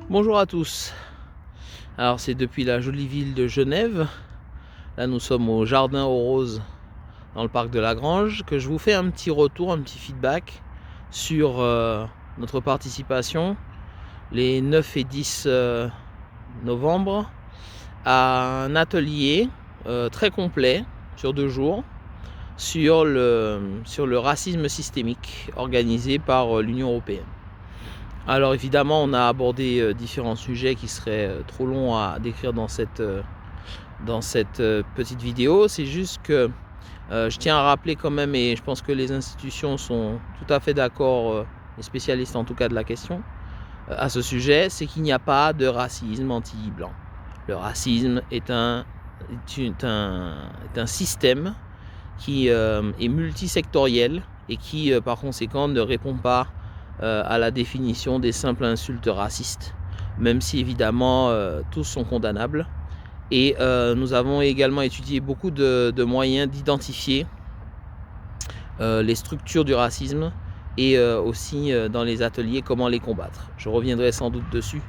Bonjour à tous. Alors c'est depuis la jolie ville de Genève. Là nous sommes au Jardin aux Roses dans le parc de la Grange que je vous fais un petit retour, un petit feedback sur notre participation les 9 et 10 novembre à un atelier très complet sur 2 jours sur le racisme systémique organisé par l'Union européenne. Alors évidemment, on a abordé différents sujets qui seraient trop longs à décrire dans cette petite vidéo. C'est juste que je tiens à rappeler quand même, et je pense que les institutions sont tout à fait d'accord, les spécialistes en tout cas de la question, à ce sujet, c'est qu'il n'y a pas de racisme anti-blanc. Le racisme est un système qui est multisectoriel et qui par conséquent ne répond pas à la définition des simples insultes racistes, même si évidemment tous sont condamnables. Et nous avons également étudié beaucoup de moyens d'identifier les structures du racisme et aussi dans les ateliers comment les combattre. Je reviendrai sans doute dessus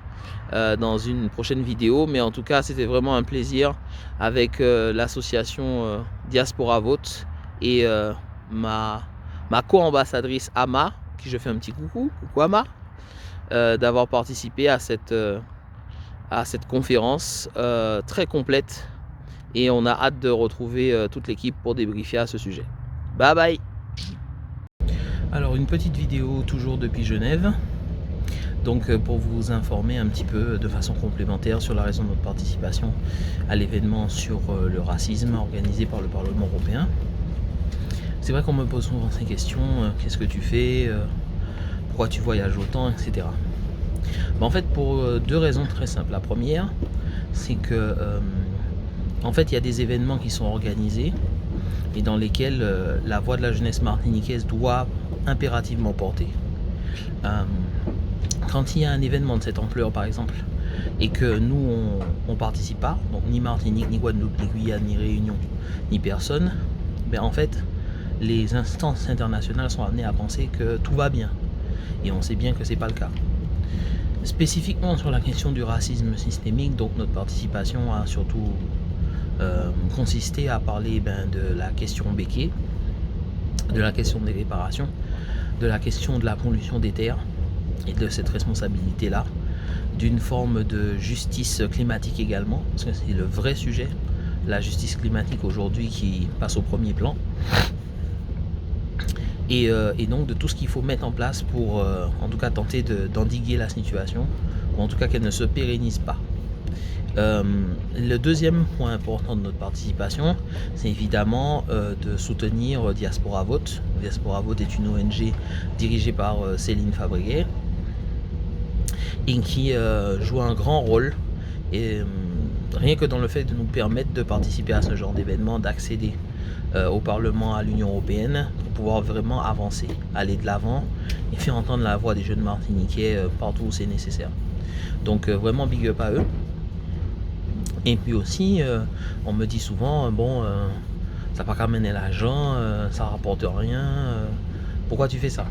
dans une prochaine vidéo, mais en tout cas c'était vraiment un plaisir avec l'association Diaspora Vote et ma co-ambassadrice Ama, qui je fais un petit coucou Ama, d'avoir participé à cette conférence très complète, et on a hâte de retrouver toute l'équipe pour débriefer à ce sujet. Bye bye. Alors une petite vidéo toujours depuis Genève, donc pour vous informer un petit peu de façon complémentaire sur la raison de notre participation à l'événement sur le racisme organisé par le Parlement européen. C'est vrai qu'on me pose souvent ces questions, qu'est-ce que tu fais, pourquoi tu voyages autant, etc. En fait, pour 2 raisons très simples. La première, c'est que en fait, il y a des événements qui sont organisés et dans lesquels la voix de la jeunesse martiniquaise doit impérativement porter. Quand il y a un événement de cette ampleur, par exemple, et que nous, on ne participe pas, donc ni Martinique, ni Guadeloupe, ni Guyane, ni Réunion, ni personne, ben en fait, les instances internationales sont amenées à penser que tout va bien. Et on sait bien que ce n'est pas le cas. Spécifiquement sur la question du racisme systémique, donc notre participation a surtout consisté à parler de la question Béquet, de la question des réparations, de la question de la pollution des terres et de cette responsabilité-là, d'une forme de justice climatique également, parce que c'est le vrai sujet, la justice climatique aujourd'hui qui passe au premier plan. Et donc de tout ce qu'il faut mettre en place pour en tout cas tenter d'endiguer la situation, ou en tout cas qu'elle ne se pérennise pas. Le deuxième point important de notre participation, c'est évidemment de soutenir Diaspora Vote. Diaspora Vote est une ONG dirigée par Céline Fabriguet et qui joue un grand rôle, et rien que dans le fait de nous permettre de participer à ce genre d'événement, d'accéder au Parlement, à l'Union européenne, pour pouvoir vraiment avancer, aller de l'avant et faire entendre la voix des jeunes Martiniquais partout où c'est nécessaire. Donc vraiment big up à eux. Et puis aussi, on me dit souvent, ça n'a pas qu'à mener l'argent, ça rapporte rien, pourquoi tu fais ça?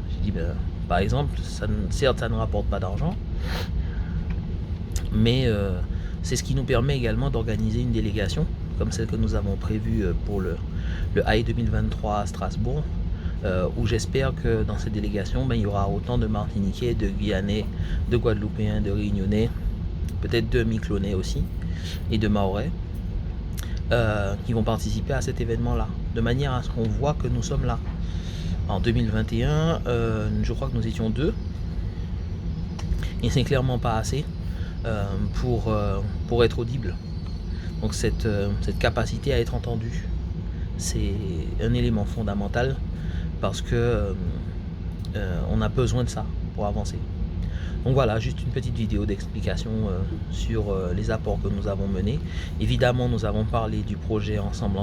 Je dis, par exemple, certes ça ne rapporte pas d'argent, mais c'est ce qui nous permet également d'organiser une délégation, comme celle que nous avons prévue pour le AI 2023 à Strasbourg, où j'espère que dans cette délégation, il y aura autant de Martiniquais, de Guyanais, de Guadeloupéens, de Réunionnais, peut-être de Miquelonais aussi, et de Mahorais, qui vont participer à cet événement-là, de manière à ce qu'on voit que nous sommes là. En 2021, je crois que nous étions 2, et c'est clairement pas assez pour être audible. Donc cette capacité à être entendu, c'est un élément fondamental, parce que on a besoin de ça pour avancer. Donc voilà, juste une petite vidéo d'explication sur les apports que nous avons menés. Évidemment, nous avons parlé du projet Ensemble,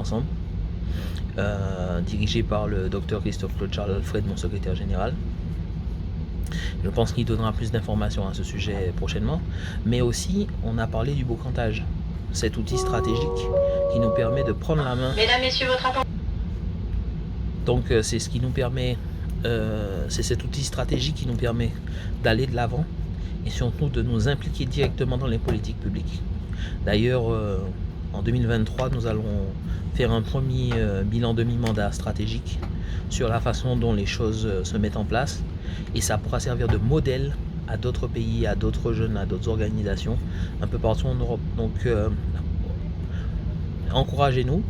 dirigé par le Dr Christophe Claude Charles Alfred, mon secrétaire général. Je pense qu'il donnera plus d'informations à ce sujet prochainement. Mais aussi, on a parlé du boccantage, cet outil stratégique qui nous permet de prendre la main. Mesdames, Messieurs, votre attention. Donc c'est ce qui nous permet, c'est cet outil stratégique qui nous permet d'aller de l'avant et surtout de nous impliquer directement dans les politiques publiques. D'ailleurs, en 2023, nous allons faire un premier bilan de mi-mandat stratégique sur la façon dont les choses se mettent en place, et ça pourra servir de modèle à d'autres pays, à d'autres jeunes, à d'autres organisations un peu partout en Europe. Donc encouragez-nous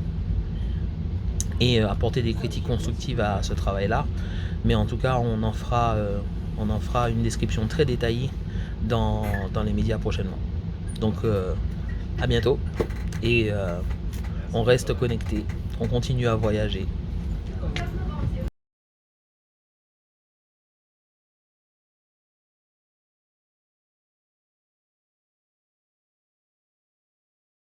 et apportez des critiques constructives à ce travail-là. Mais en tout cas, on en fera une description très détaillée dans les médias prochainement. Donc à bientôt, et on reste connecté, on continue à voyager.